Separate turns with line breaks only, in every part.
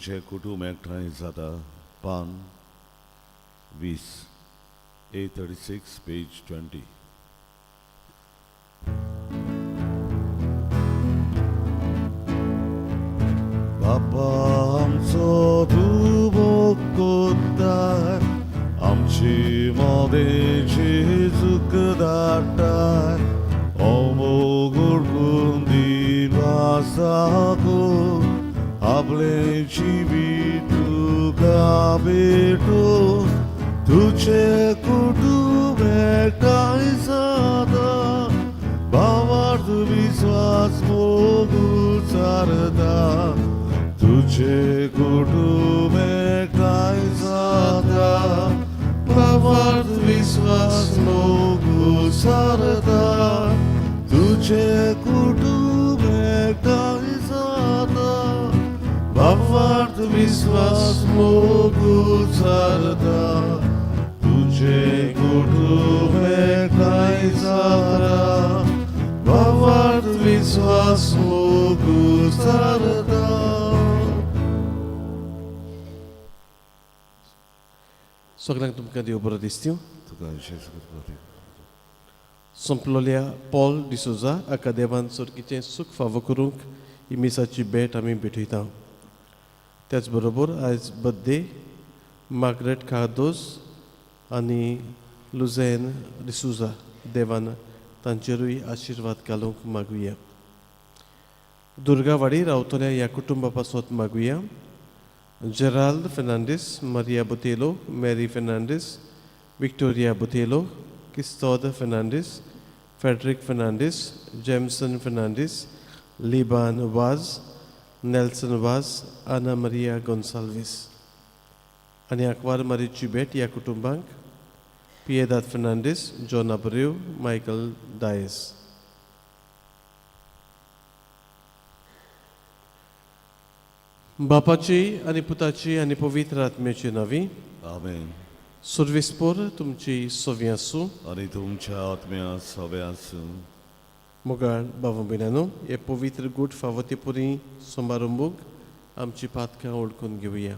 तुझे कुटुंब एकठांय जाता पान 20 A36 page 20. बाप्पा आमचो तूं भोगताय आमची मोदेची चूक धाडटाय मोग उडकून दिवासाको आपले जिवीत तुका भेटो तुझे कुटुंब एकठांय जाता भावार्थ विश्वास मोग उचारता तुझे कुटुंब एकठांय जाता भावार्थ विश्वास मोग उचारता तुझे कुटुंब एकठांय जाता भावार्थ विश्वास मोग उचारता तुझे कुटुंब एकठांय जाता भावार्थ विश्वास मोग उचारता.
सगळ्यांक तुमकां देव बरो दीस दिवं. संपलोल्या पॉल डिसोजा हाका देवान सर्गीचें सूख फावो करूंक ही मिसाची भेट आमी भेटयता. त्याच बरोबर आयज बर्थडे मार्गरेट कार्दोस आनी लुझेन डिसोजा देवान तांचेरूय आशिर्वाद घालूंक मागुया. दुर्गावाडी रावतल्या ह्या कुटुंबा पासत मागुया. जेराल्ड फेर्नांडीस, मारिया बोतेलो, मेरी फेर्नांडीस, विक्टोरिया बोतेलो, क्रिस्तोद फेर्नांडीस, फेडरिक फेर्नांडीस, जेमसन फेर्नांडीस, लिबान वाज, नेल्सन वाज, आना मारिया गोन्साल्वीस. आनी आंकवार मारीची भेट ह्या कुटुंबांक पिएदाद फेर्नांडीस, जॉन आब्रेव, मायकल डायस. बापाची आनी पुताची आनी पवित्र आत्म्याची नावी.
आमेन.
सुरविस्पोर तुमची सोवी आसूं
आनी तुमच्या आत्म्या सवे आसूं.
मोगाळ बाबा भयणानो, हे पवित्र गूट फावतीपुरी समारंभूक आमची पातकां ओळखून घेवया.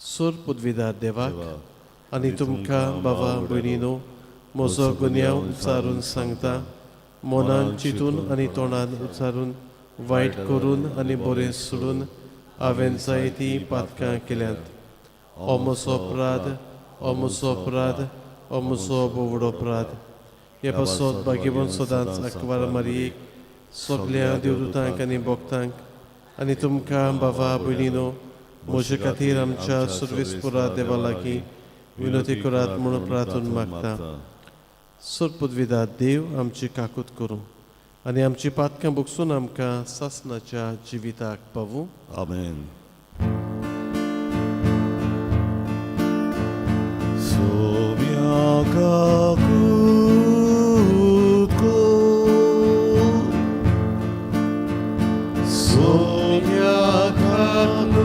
सोर पदवीदार देवाक आनी तुमकां बाबा भयणीनो म्हजो गुन्यांव उच्चारून सांगता. मनान चिंतून आनी तोंडान उच्चारून वायट करून आनी बरें सोडून हांवें जायतीं पातकां केल्यांत. हो म्हजो अपराध, हो म्हजो अपराध, हो म्हजो बोवडो अपराध. हे पासत भाग्यवान सदांच आंकवार मारयेक सगल्या देवदूतांक आनी भक्तांक आनी तुमकां बाबा भयणीनो म्हजे खातीर आमच्या सुरवेस्पुरा देवा लागीं विनोती करात म्हूण प्रार्थून मागता. सोर पदवीदार देव आमची काकूत करूं आनी आमची पातकां भोगसून आमकां सासणाच्या जिविताक पावूं.
आमेन. सोव्या काकूत को सोव्या काकूत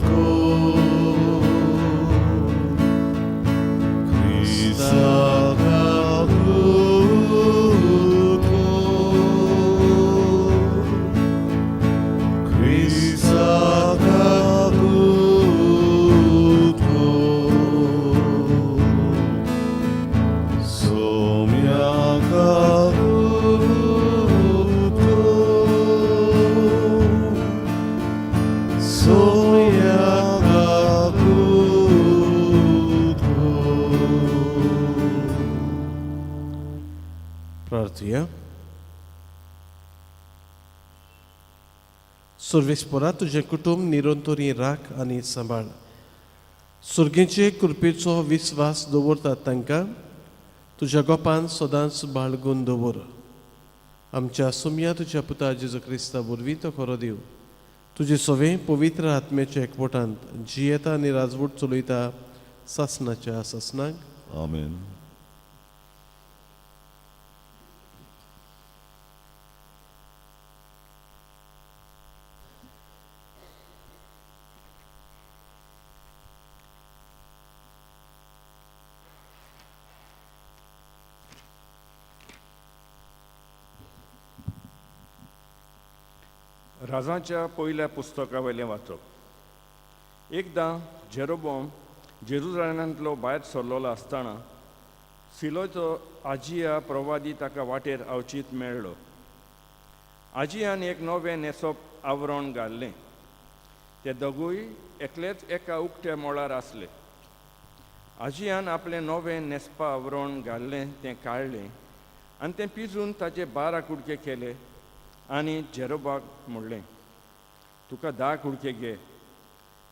को ख्रिस्ता
प्रार्थया. सुरवेस्पोरा तुजें कुटुंब निरंतरी राख आनी सांबाळ. सुर्गेचे कृपेचो विस्वास दवरतात तांकां तुज्या गोपान सदांच बाळगून दवर. आमच्या सुम्या तुज्या पुता जेजू क्रिस्ता वरवीं तो खरो देव तुजे सवें पवित्र आत्म्याच्या एकवटांत जियेता आनी राजवट चलयता सासणाच्या सासणाक.
आमेन.
राजांच्या पयल्या पुस्तका वयलें वाचप. एकदां जेरोबोम जेरुजालेमांतलो भायर सरलोलो आसतना सिलोचो आजिया प्रवादी ताका वाटेर अवचीत मेळ्ळो. आजियान एक नवें न्हेसप आवरण घाल्लें. ते दोगूय एकलेच एका उक्त्या मोळार आसले. आजियान आपलें नवें न्हेसपा आवरण घाल्लें तें काडलें आनी तें पिजून ताचे 12 कुडके केले आनी जेरोबाक म्हणलें, तुका 10 कुडके घे,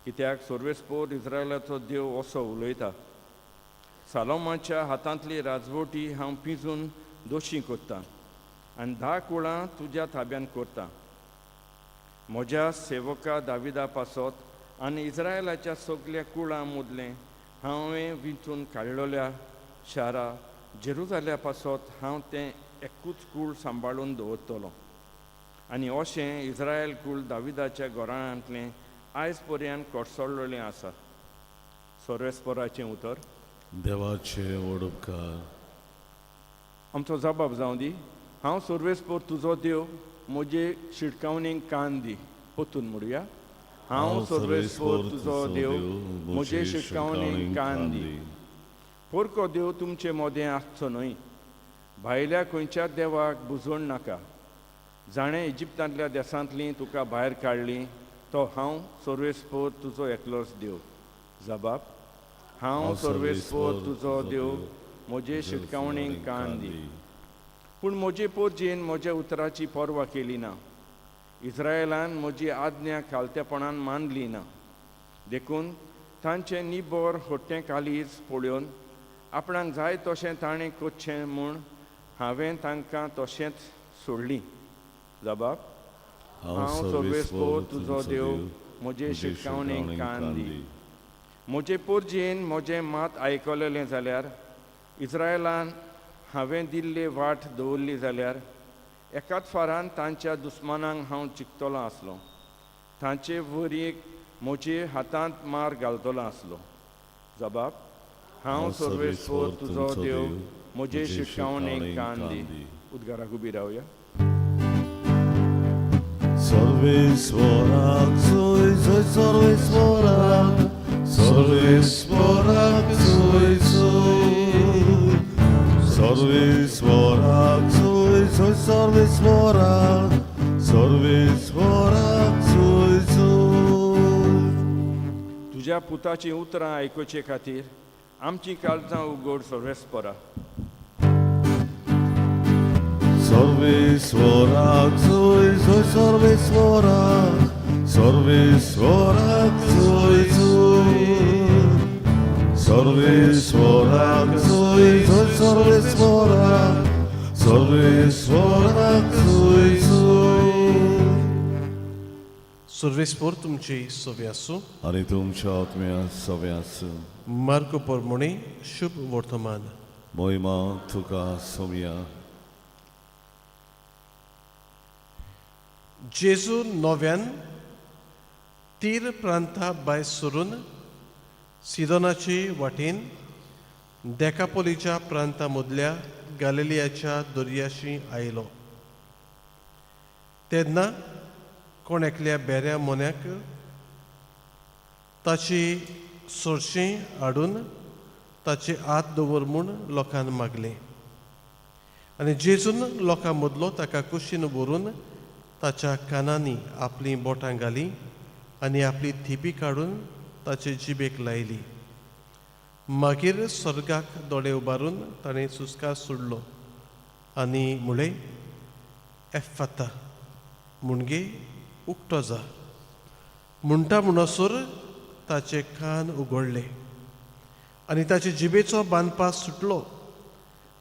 कित्याक सर्वेस्पोर इस्रायलाचो देव असो उलयता, सालोमाच्या हातांतली राजवटी हांव पिजून दोशी कोत्तां आनी 10 कुळां तुज्या ताब्यान कोरतां. म्हज्या सेवका दाविदा पासत आनी इस्रायलाच्या सगळ्या कुळां मदलें हांवें विंचून काडलेल्या शारा जेरुजाल्या पासत हांव तें एकूच कूळ सांबाळून दवरतलों. आनी अशें इस्रायल कूळ दाविदाच्या घरांतलें आयज पर्यंत कोडसोडलेलें आसा. सर्वेस्पराचें उतर.
देवाचे ओडपकार.
आमचो जबाब जावं दी. हांव सर्वेस्पोर तुजो देव म्हजे शिडकावणेक कान दी. पोतून म्हणुया. हांव सर्वेस्पोर तुजो देव म्हजे शिडकावणेक कान दी. पोरको देव तुमचे मोदें आसचो न्हय. भायल्या खंयच्या देवाक बुजोवण नाका. जाणें इजिप्तांतल्या देसांतलीं तुका भायर काडलीं तो हांव सर्वेस्पोर तुजो एकलोच देव. जबाब. हांव सर्वेस्पोर तुजो देव म्हजे शिडकावणेक कान दी. पूण म्हजे पोरजेन म्हज्या उतराची पर्वा केली ना. इस्रायलान म्हजी आज्ञा खालतेपणान मानली ना. देखून तांचें निबोर होट्टें कालीज पळोवन आपणाक जाय तशें ताणें कोच्चें म्हूण हांवें तांकां तशेंच सोडलीं. जबाब. हांव सर्वेस्पोर तुजो देव म्हजे शिडकावणेक कान दी. म्हजे पोरजेन म्हजें मात आयकलेलें जाल्यार, इस्रायलान हांवें दिल्ली वाट दवरली जाल्यार एकाच फारान तांच्या दुस्मानांक हांव जिखतलो आसलो. तांचे वरीक म्हजे हातांत मार घालतलो आसलो. जबाब. हांव सर्वेस्पोर तुजो देव म्हजे शिडकावणेक कान दी. उद्गाराक उबी रावया.
सर्वेस्वराक सोय सोय सर्वेस्वराक, सर्वेस्वराक सोय सोय, सर्वेस्वराक सोय सोय सर्वेस्वराक, सर्वेस्वराक सोय सोय.
तुज्या पुताचीं उतरां आयकुचे खातीर आमची काळजां उगड सर्वेस्परा.
सर्वेस्वराक सोय सोय सर्वेस्वराक, सर्वेस्वराक सोय सोय, सर्वेस्वराक सोय सोय सर्वेस्वराक, सर्वेस्वराक सोय सोय.
सर्वेस्पोर तुमची सोवी आसूं.
आनी तुमच्या आत्म्या सवे आसूं.
मार्को पोरमोणी शुभ वर्तमान.
मोहिमा तुका सोम्या.
जेजू नव्यान तीर प्रांता भायर सरून सिदोनाचे वाटेन देकापोलीच्या प्रांता मदल्या गॅलिलियाच्या दर्याशी आयलो. तेन्ना कोण एकल्या बेऱ्या मोन्याक ताची सोरशीं हाडून ताचे हात दवर म्हूण लोकांन मागलें. आनी जेजून लोकां मदलो ताका कुशीन व्हरून ताच्या कानांनी आपलीं बोटां घालीं आनी आपली थिपी काडून ताचे जिबेक लायली. मागीर स्वर्गाक दोळे उबारून ताणें सुस्कार सोडलो आनी म्हळें, एफाता म्हणजे उक्तो जा. म्हणटा म्हणसर ताचे कान उगडले आनी ताचे जिबेचो बांदपास सुटलो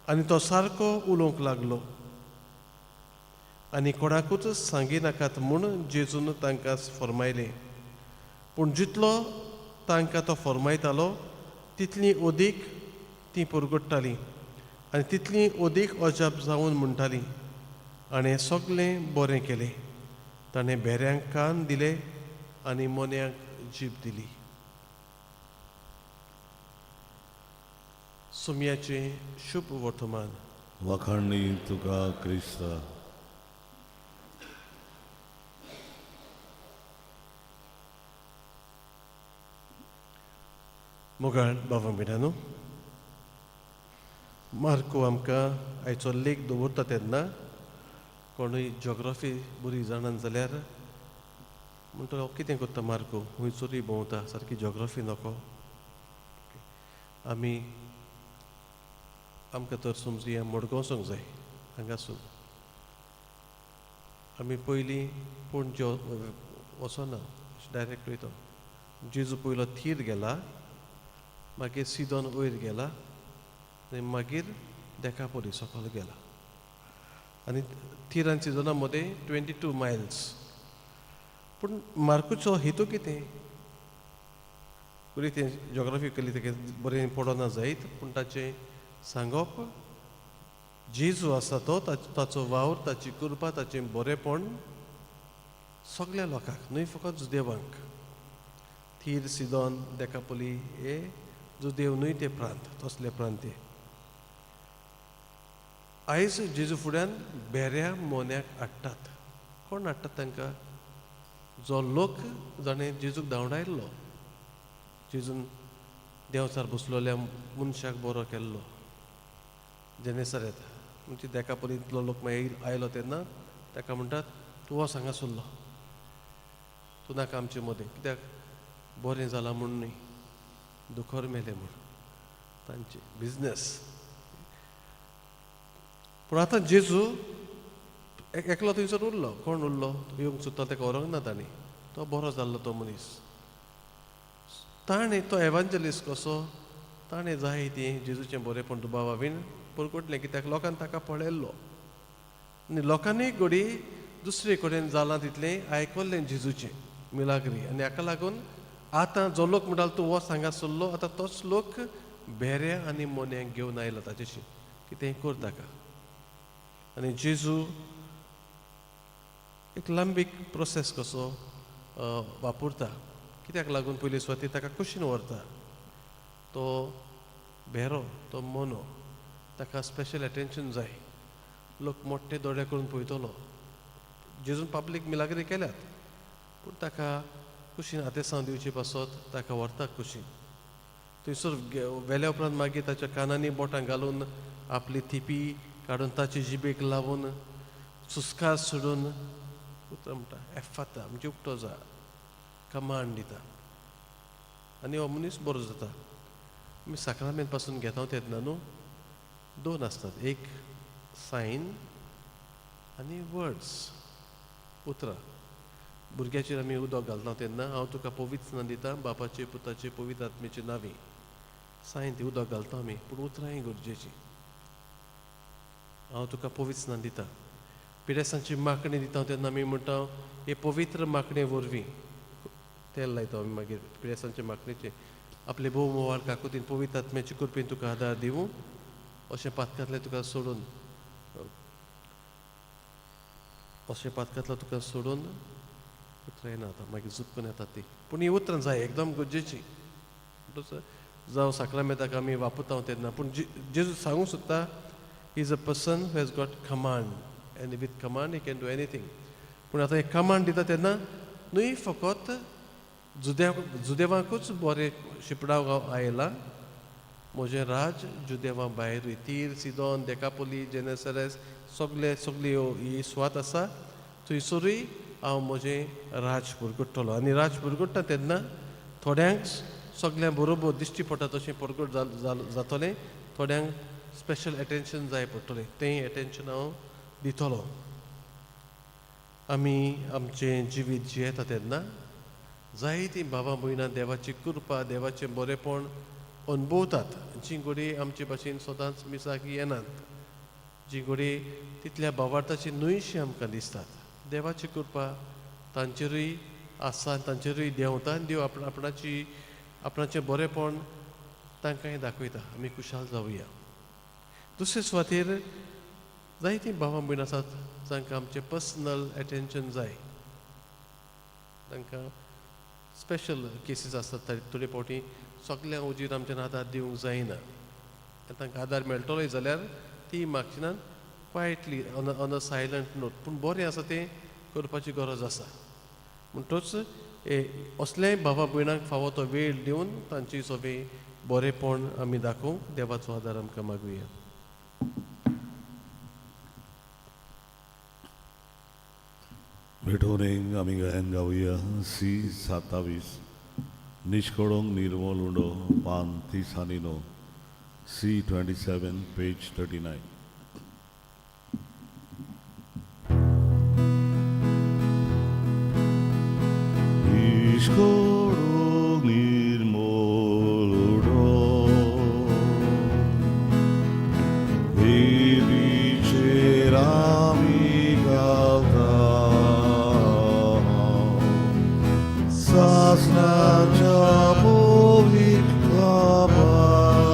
आनी तो सारको उलोवंक लागलो. आनी कोणाकूच सांगी नाकात म्हूण जेजून तांकां फर्मायलें. पूण जितलो तांकां तो फर्मायतालो तितली ओदीक तीं पुरगुट्टालीं आनी तितली ओदीक अजाप जावन म्हणटालीं, आनी सगळें बरें केलें. ताणें बेऱ्यांक कान दिले आनी मोन्यांक जीब दिली. सुमयाचें शुभ वर्तमान.
वखाणी तुका क्रिस्ता.
मोगाळ बाबा मिडानो मार्को आमकां आयचो लेख दवरता तेन्ना कोणूय जॉग्राफी बरी जाणान जाल्यार म्हणटा हांव कितें करता मार्को खंयसरूय भोंवता सारकी जॉग्राफी नको आमकां तर समजी मडगांव वचूंक जाय हांगासून आमी पयलीं पणजे वचना डायरेक्ट वयता जेजू पयलो थीर गेला मागीर सिदोन वयर गेला आनी मागीर देकापोली सकयल गेला आनी थीर आनी सिदोना मदें 22 मायल्स पूण मार्कूचो हेतू कितें बरी तें जॉग्राफी केली तेगे बरें पडना जायत पूण ताचें सांगप जेजू आसा तो ताचो वावर ताची कृपा ताचें बरेंपण सगळ्या लोकांक न्हय फकत जुदेवांक थीर सिदोन देकापोली हे जुदेव न्हय ते प्रांत तसले प्रांत ते आयज जेजू फुड्यान बेऱ्या मोन्याक हाडटात कोण हाडटात तांकां जो लोक जाणें जेजूक धांवडायल्लो जेजून देंवचार बसलोल्या मनशाक बरो केल्लो जेनेसरेत म्हणजे देकापोलींतलो लोक मागीर आयलो तेन्ना ताका म्हणटात तूं वच हांगासरलो तूं नाका आमचे मदें कित्याक बरें जालां म्हूण न्हय दुखोर मेलें म्हूण तांचे बिजनेस पूण आतां जेजू एकलो थंयसर उरलो कोण उरलो येवंक सोदता ताका व्हरोंक ना तांणी तो बरो जाल्लो तो मनीस ताणें तो एवांजलिस्ट कसो ताणें जाय ती जेजूचें बरेंपण दुबाव हांवें परगटलें कित्याक लोकांनी ताका पळयल्लो आनी लोकांनी घडी दुसरे कडेन जालां तितलें आयकल्लें जेजूचें मिलाग्री आनी हाका लागून आतां जो लोक म्हणटालो तूं वच हांगासरलो आतां तोच लोक बेऱ्या आनी मोन्यांक घेवन आयलो ताचेशी कितें कर ताका आनी जेजू एक लांबीक प्रोसेस कसो वापरता कित्याक लागून पयली सुवातेर ताका कुशीन व्हरता तो बेरो तो मोनो ताका स्पेशल एटेन्शन जाय लोक मोठे दोळे करून पळयतलो जेजून पब्लीक मिलाग्री केल्यात पूण ताका कुशीन आतेसांव दिवची पासत ताका व्हरता कुशीन थंयसर वेल्या उपरांत मागीर ताच्या कानांनी बोटां घालून आपली थिपी काडून ताचे जिबेक लावून सुस्कार सोडून उतर म्हणटा एफाता म्हणजे उक्तो जा कमांड दिता आनी हो मनीस बरो जाता आमी साक्रामेंत पासून घेता तेन्ना न्हू दोन आसतात एक सायन आनी वर्ड्स उतरां भुरग्याचेर आमी उदक घालता तेन्ना हांव तुका पवित्र स्नान दिता बापाचे पुताचे पवित्र आत्मेचे नांवी सायन ती उदक घालता आमी पूण उतरांय गरजेची हांव तुका पवित्र स्नान दिता पिडेसांची माकणी दिता तेन्ना आमी म्हणटा हे पवित्र माकणे वरवीं तेल लायता आमी मागीर पिडेसांचे माकणेचे आपले भोव मोवाळ काकुतीन पवित्र आत्म्याचे कृपेन तुका आदार दिवूं अशें पातकांतलें तुका सोडून अशें पातकांतलें तुका सोडून उतरां येना आतां मागीर झुकून येता ती पूण ही उतरां जाय एकदम गरजेची जावं साक्रामेंताक आमी वापरता तेन्ना पूण जेजू सांगूंक सोदता he is a person who has got command end with command he can do anything पूण आतां एक कमांड दिता तेन्ना न्हय फकत जुदेवांकूच बरें शिपडाव आयला म्हजें राज जुदेवां भायरूय तीर सिदोन देकापोली जेनेसरेस सगळी ही सुवात आसा थंयसरूय हांव म्हजें राज पुरगुट्टलो आनी राज पुरगुट्टा तेन्ना थोड्यांक सगळ्यां बरोबर दिश्टी पडटा तशें परगट जातलें थोड्यांक स्पेशल एटेन्शन जाय पडटलें तें एटेन्शन हांव दितलो आमी आमचें जिवीत जियेता तेन्ना जायतीं भावां भयणां देवाची कृपा देवाचें बरेंपण अनुभवतात जीं घडी आमचे भाशेन सदांच मिसाक येनात जीं घडी तितल्या भावार्थाची न्हयशीं आमकां दिसतात देवाची कृपा तांचेरूय आसा तांचेरूय देंवता आनी देव आपणाचें बरेंपण तांकांय दाखयता आमी खुशाल जावया दुसरे सुवातेर जायतीं भावां भयण आसात जांकां आमचें पर्सनल एटेन्शन जाय तांकां स्पेशल केसीस आसतात थोडे फावटी सगळ्या उजीर आमच्यान आदार दिवंक जायना तांकां आदार मेळटलोय जाल्यार ती मागचिनान क्वायटली ऑन अ सायलंट नोट पूण बरें आसा तें करपाची गरज आसा म्हणटच असले भावा भयणांक फावो तो वेळ दिवन तांची सगळी बरेपण आमी दाखोवंक देवाचो आदार आमकां मागुया.
भेटोनेंग आमी गायन गावया सी 27 निष्कळोंग निर्मल उडो पान 30 आनी नो सी 27 page 39. Niskoro nirmolo Vicerami galta Sasna jamovik kabat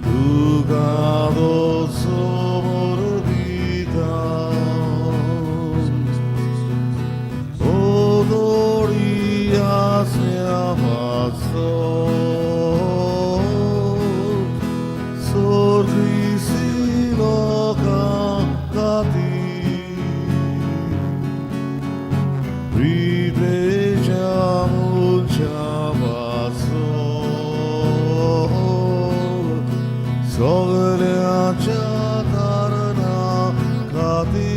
Dugado somor vida Odoria se avanzó, sorrisi loca cati, ripregiamo chiamaso, soglia chatarna cati.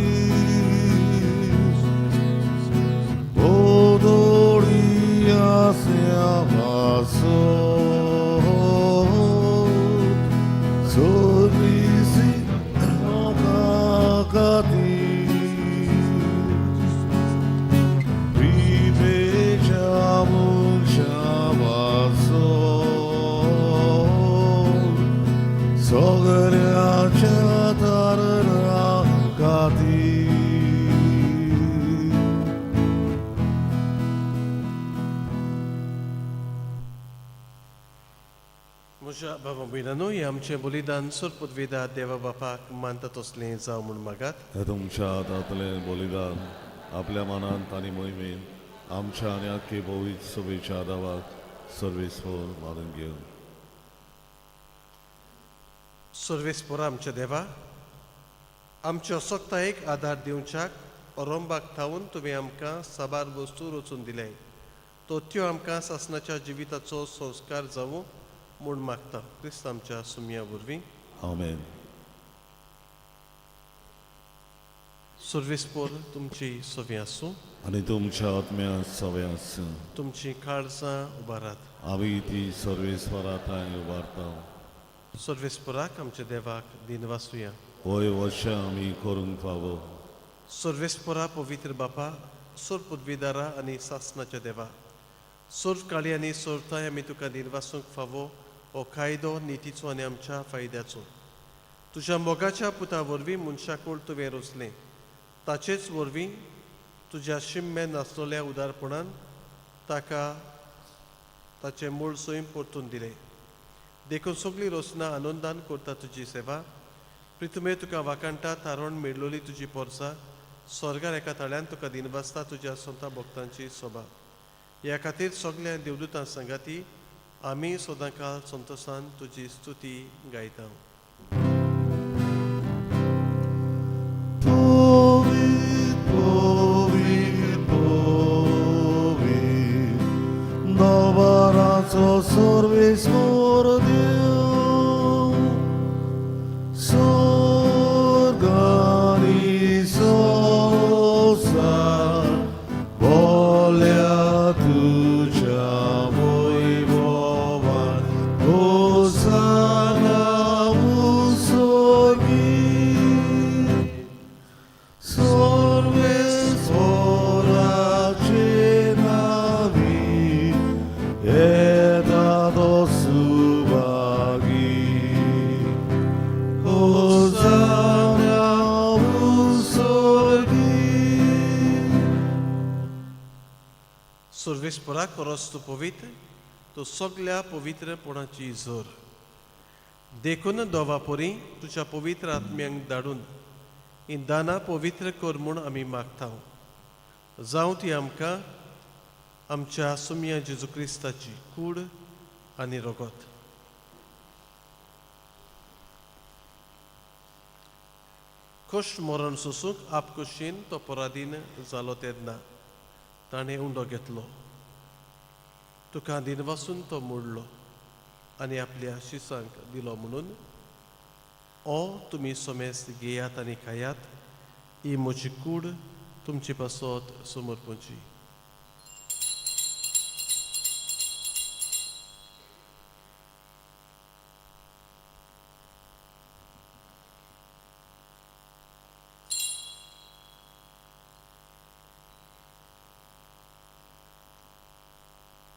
Odoria se avanzó, sorrisi cacati, ripeggiamo un chiamaso, soglia chatarna cati.
म्हज्या भावा भयणांनो, हे आमचें बलिदान सुरपदविदा देवा बापाक मानता तसलें जावं म्हूण मागात.
हे तुमच्या हातांतलें बलिदान आपल्या मनांत आनी मोहिमेन आमच्या आनी आख्खे भोवीत सभेच्या आदाराक सर्वेस्वर मारून घेवन.
सर्वेस्परा आमच्या देवा, आमच्या सोक्तायेक आदार दिवच्याक अरोंबाक थावून तुवें आमकां साबार वस्तू रचून दिल्याय. तो त्यो आमकां सासणाच्या जिविताचो संस्कार जावं म्हूण मागता. क्रिस्त आमच्या सुमया वरवीं.
आमेन.
सर्वेस्पर तुमची सवी आसूं,
आनी तुमच्या आत्म्या सवे आसूं.
तुमची काळजां उबारात.
आमी ती सर्वेस्वराताय उबारता.
सर्वेस्पराक आमच्या देवाक दिन वासुया.
होय वर्षा आमी करूंक फावो.
सर्वेस्परा पवित्र बापा, सोर पदवीदारा आनी सासणाच्या देवा, सोर्व काळी आनी सोरताय आमी तुका निर्वासूंक फावो हो कायदो नितीचो आनी आमच्या फायद्याचो. तुज्या मोगाच्या पुता वरवीं मनशाकूळ तुवें रचलें. ताचेच वरवीं तुज्या शिम्मे नासलेल्या उदारपणान ताका ताचें मूळ सोयीम परतून दिलें. देखून सगळीं रोसना आनंदान करता तुजी सेवा. प्रितुमे तुका वाकाणटा तारण मेळलोली तुजी पोरसां स्वर्गार एका तळ्यान तुका दिनवासता तुज्या सोंता भक्तांची सोबा. ह्या खातीर सगळ्या देवदूतां संगाती आमी सदांकाळ संतोशान तुजी स्तुती गायता.
Sorveslor Deus, sorgani sosa, volia tuja voivova, Hosanna usorgi, sorveslor cenavi, edado subagi, Hosanna usorgi.
सर्वेस्पराक परस तूं पवित्र, तूं सगळ्या पवित्रपणाची जोर. देखून दोवापोरी तुज्या पवित्र आत्म्यांक धाडून ही दानां पवित्र कर म्हूण आमी मागता. जावं ती आमकां आमच्या सुमया जेजू क्रिस्ताची कूड आनी रगत. खोश मरण सोसूंक आपकुशीन तो पराधीन जालो तेन्ना ताणें उंडो घेतलो. तुका दिनवासून तो मोडलो आनी आपल्या शिसांक दिलो म्हणून ओ तुमी सोमेस घेयात आनी खायात, ही म्हजी कूड तुमची पासत समोर पोंची.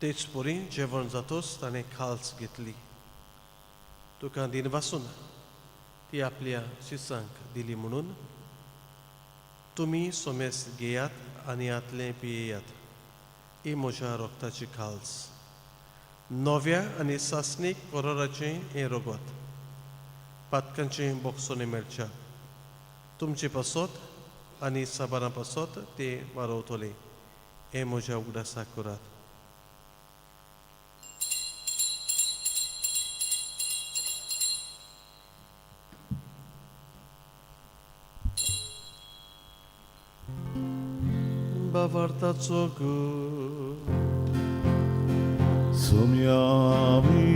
तेच पोरी जेवण जातोच ताणें खाल्स घेतली. तुका दिनवासून ती आपल्या शिसांक दिली म्हणून तुमी सोमेस घेयात आनी आतलें पियेयात, ही म्हज्या रोगताची खाल्स. नव्या आनी सासणीक परोराचें हें रगत पातकांचें बोगसोनी मेळच्या. तुमचे पासत आनी साबारां पासत ते वारोवतले, हें म्हज्या उगडासाक करात. Bavartaco
Sumiami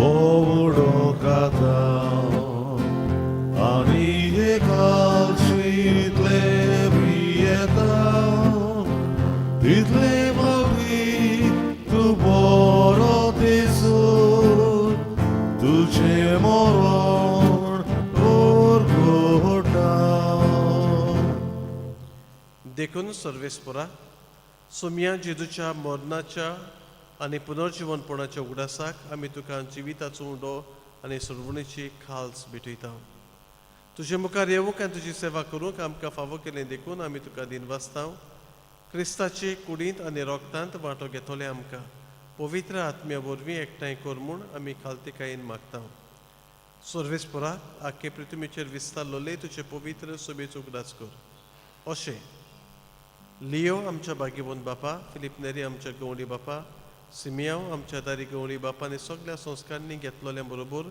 ovodokata ani ekalsvitle prieta title mavi tu borotisu tuche moron orgota.
देखून सर्वेस्परा सोम्या जेजूच्या मरणाच्या आनी पुनर्जीवनपणाच्या उगडासाक आमी तुका जिविताचो उंडो आनी सरवणीची खाल्स भेटयता. तुजे मुखार येवंक आनी तुजी सेवा करूंक आमकां फावो केलें देखून आमी तुका दिनवासता. क्रिस्ताचे कुडींत आनी रोगतांत वांटो घेतले आमकां पवित्र आत्म्या वरवीं एकठांय कर म्हूण आमी खालतिकायेन मागता. सर्वेस्परा आख्खे पृथ्वीचेर विस्तारलोले तुजे पवित्र सोबेचो उगडास कर. अशें लियो आमच्या बागीबोन बापा, फिलिप नेरी आमच्या गवळी बापा, सिमियांव आमच्या दारी गवळी बापा आनी सगळ्या संस्कारांनी घेतलोल्या बरोबर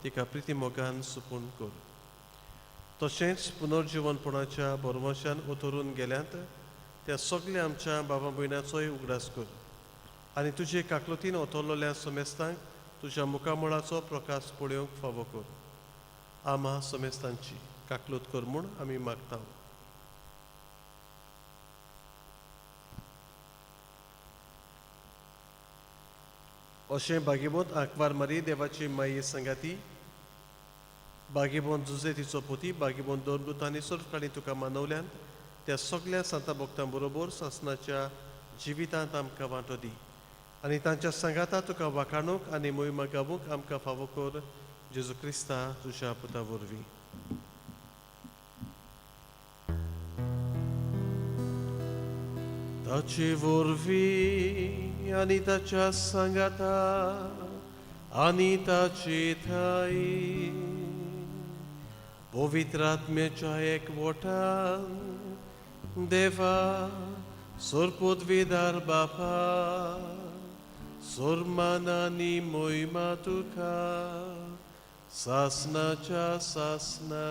तिका प्रिती मोगान सुपून कर. तशेंच पुनर्जीवनपणाच्या बरवशान उतरून गेल्यांत त्या सगळ्या आमच्या बाबा भयणाचोय उगडास कर आनी तुजे काकलुतीन ओतरलोल्या समेस्तांक तुज्या मुखामळाचो प्रकाश पळोवंक फावो कर. आमा समेस्तांची काकलूत कर म्हूण आमी मागता. अशें बागेबोत आंकवार मारी देवाची माये संगाती, बागेबोन जुजे तिचो पोती, बागेबोन दोन दुतांनी सर्वकाळी तुका मानवल्यान त्या सगळ्या सांता भक्तां बरोबर सासणाच्या जिवितांत आमकां वांटो दी आनी तांच्या सांगाता तुका वाखाणूक आनी मोहिमा गावूंक आमकां फावो कर. जेजू क्रिस्ता तुज्या पुता वरवीं. ताचे वरवीं आनी ताच्या सांगाता आनी ताचे थाई पवित्र आत्म्याच्या एकवटान देवा सोरपदवीदार बापा सोरमान आनी मोहिमा तुका सासनाच्या सासना.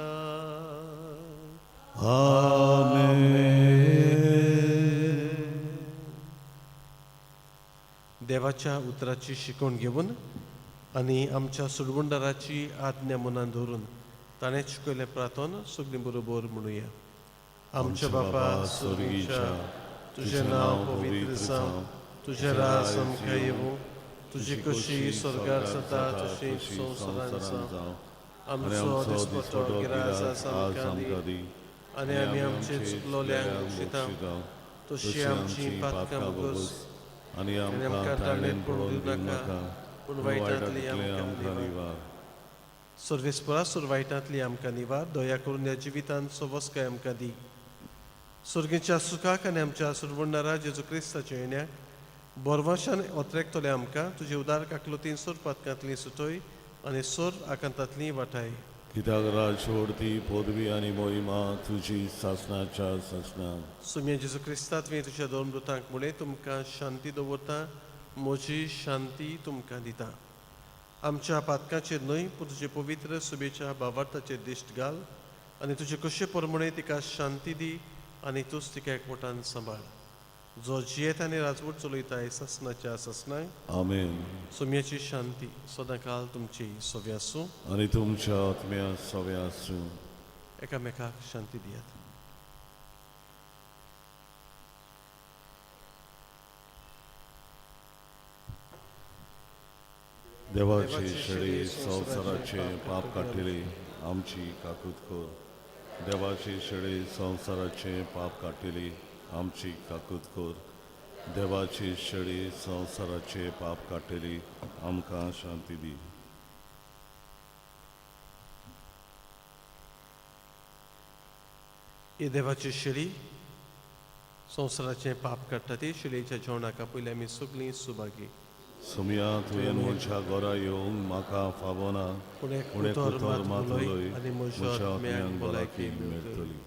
देवाच्या उतराची शिकवण घेवन आनी आमच्या सुडवंडाराची आज्ञा मनान धरून ताणें शिकयलें प्रार्थन सगळीं बरोबर म्हणुया. आमच्या बापा स्वर्गीच्या, तुजें नांव पवित्र जावं, तुजें राज आमकां येवूं, तुजी कशी स्वर्गार जाता तशींच संवसारांत जावं. आमचो दिसपट्टो गिराय आज आमकां दी आनी आमी आमचे चुकलोल्यांक बक्षिता तशी आमची पातकां बगस आनी आमकां तारणेन पडूंक दिवं पूण वायटांतली आमकां निवार. सर्वेस्परा वायटांतली आमकां निवार. दया करून ह्या जिवितांत सवस्काय आमकां दी. सुर्गेच्या सुखाक आनी आमच्या सुरवणारा जेजू क्रिस्ताच्या येण्याक बोरवाशान ओतरेकतले आमकां तुजे उदार काकलुतीन सोर पातकांतली सुटय आनी सोर आकांतांतली वाटाय.
कित्याक राजवडती पदवी आनी मोहिमा तुजी सासणाच्या सासना.
सुम्या जेजू क्रिस्तांतवी तुज्या दोन दुतांक मुळे तुमकां शांती दवरता, म्हजी शांती तुमकां दिता. आमच्या पातकांचेर न्हय पूण तुजे पवित्र सुबेच्या भावार्थाचेर दिश्ट घाल आनी तुजे कशे परमणे तिका शांती दी आनी तूंच तिका एकवटान सांबाळ. जो जियेत आनी राजवट चलयताय ससनाच्या ससनाय.
आमेन.
सोम्याची शांती सदांकाळ तुमची सोबे आसूं.
आनी तुमच्या आत्म्या सोबे आसूं.
एकामेकाक शांती दियात.
देवाची शेळी संवसाराचे पाप काटिली आमची काकूत कोर. देवाची शेळी संवसाराचे पाप काटिली आमची काकूत कोर. देवाची शेळी संवसाराचे पाप काटिली आमकां शांती दी.
ही देवाची शेळी संवसाराचे पाप काडटा ती शेळयेच्या जेवणाका पयलीं आमी सगळीं सुभागी.
सुमया तुवें म्हज्या घरा येवंक म्हाका फावना.
पूण एक
पुणे
उतर
कुतर
मात
मात
उलय
उलय
आनी म्हज्या
म्हज्या
आत्म्याक
आत्म्याक
भलायकी
भलायकी मेळटली.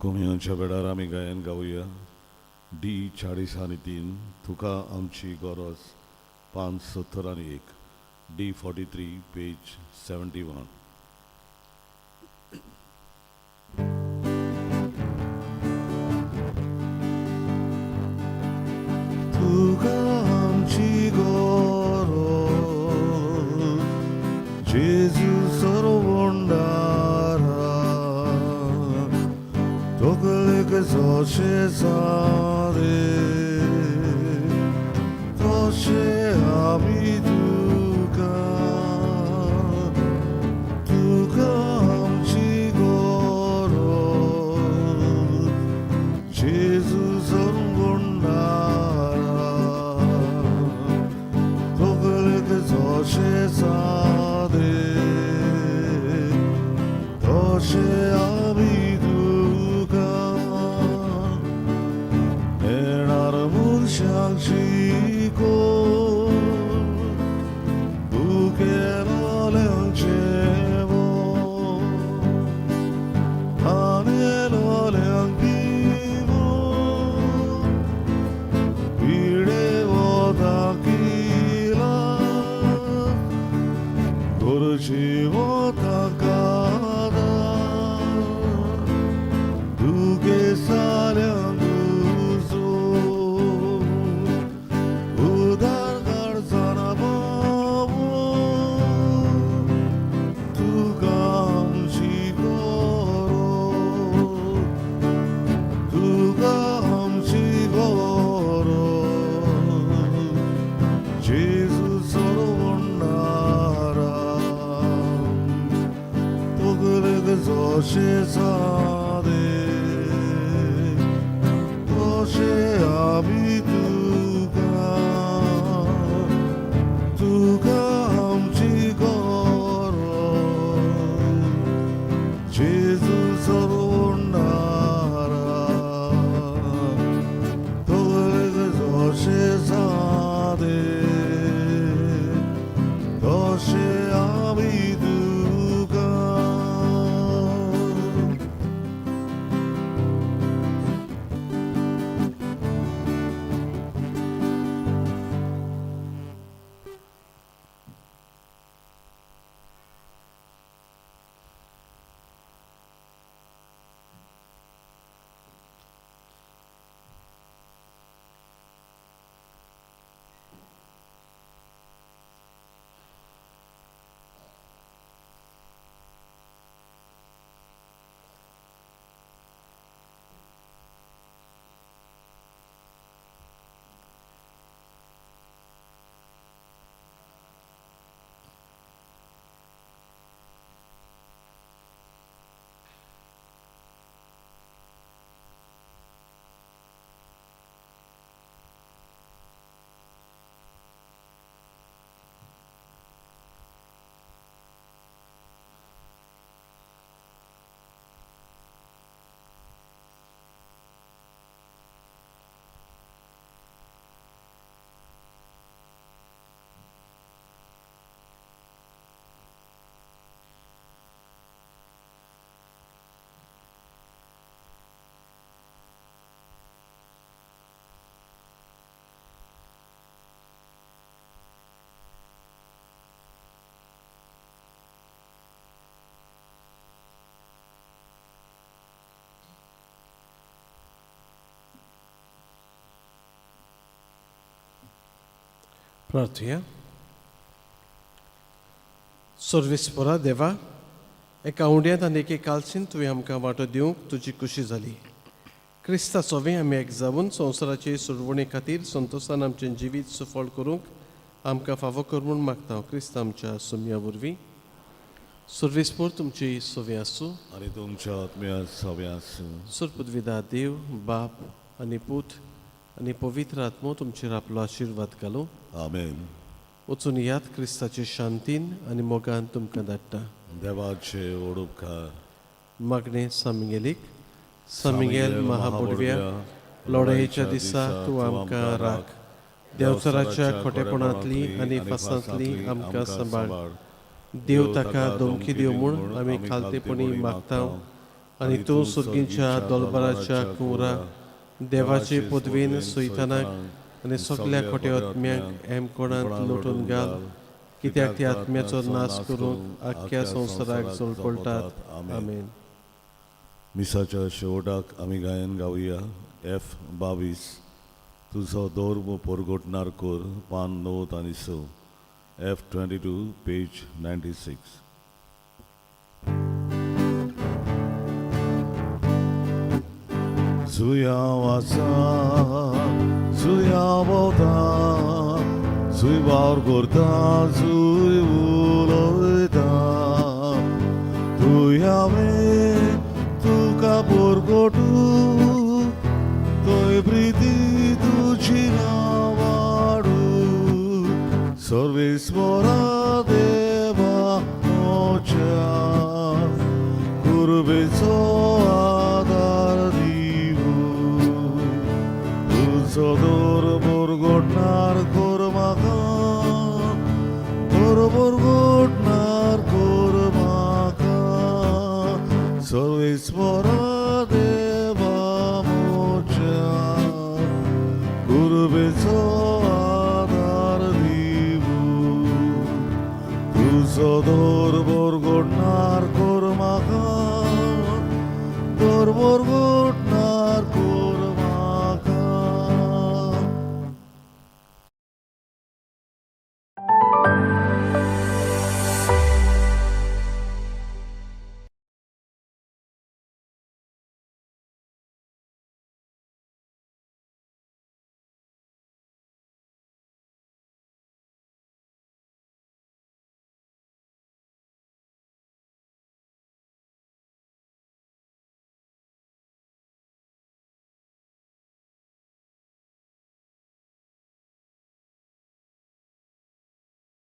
कुमियांच्या वेळार आमी गायन गावया. D40 तुका आमची गरज 571. D43 page 71. तुका आमची गरज जेजू सर्वोंडारा तोकलेक जशे जाले तशे आमी तुका आमची गरज जेजू सर्वोंडारा तोकलेक जशे जाले तशे आमी Shangshiko Bukera Leanchevo Anelo Leankivo Videvo Dakila Gurchivo Takada Duke Salyang Shezade Toshe Abi Tuka Amchi Goro Jesus Sarvundara Toshe Zade Toshe Abi
प्रार्थया. सर्वेस्परा देवा, एका उंड्यांत आनी एके कालसीन तुवें आमकां वांटो दिवंक तुजी खुशी जाली. क्रिस्ता सोवें आमी एक जावन संवसाराचे सुरवणे खातीर संतोशान आमचें जिवीत सफळ करूंक आमकां फावो कर म्हूण मागता हांव क्रिस्त आमच्या सुमया वरवीं. सर्वेस्पर तुमची सोवें आसूं.
आनी तुमच्या आत्म्या सव्या आसूं.
सुरपदविदा देव बाप आनी पूत आनी पवित्र आत्मो तुमचेर आपलो आशिर्वाद घालूं.
आमेन.
वचून याद क्रिस्ताचे शांतीन आनी मोगान तुमकां धाडटा.
देवाचे ओडुपकार.
मागणें सामिंगेलीक. सामिंगेल महाबुडव्या, लोडयेच्या दिसा तूं आमकां राख. देवचाराच्या खोटेपणांतली आनी फासांतली आमकां सांबाळ. देव ताका धमकी दिव म्हूण आमी खालतेपणी मागता. आनी तूं सुर्गींच्या दोलबाराच्या कुंवरा देवाचे पदवेन सैतानाक आनी सगळ्या खोटे आत्म्यांक हेमकोणांत लोटून घाल. कित्याक त्या आत्म्याचो नाश करूंक आख्ख्या संवसाराक झळपळटात. आमेन.
मिसाच्या शेवटाक आमी गायन गावया. F22. तुजो धर्म परगटणार कोर. पान 9 आनी 6. F22, page 96. Zuya wasa, zuya volta, zui var gorda, zui uloita. Tu yave, tu kapur gotu, toi briti tu chinavadu. सर्वेस्वरा देवा मोच्या, कुर्बेचो आदार दिवू. तुजो धर्म परगटणार कोर म्हाका, परगटणार कोर म्हाका. सर्वेस्वरा देवा मोच्या, कुर्बेचो Sodor borgotnar kormaka, dor borgot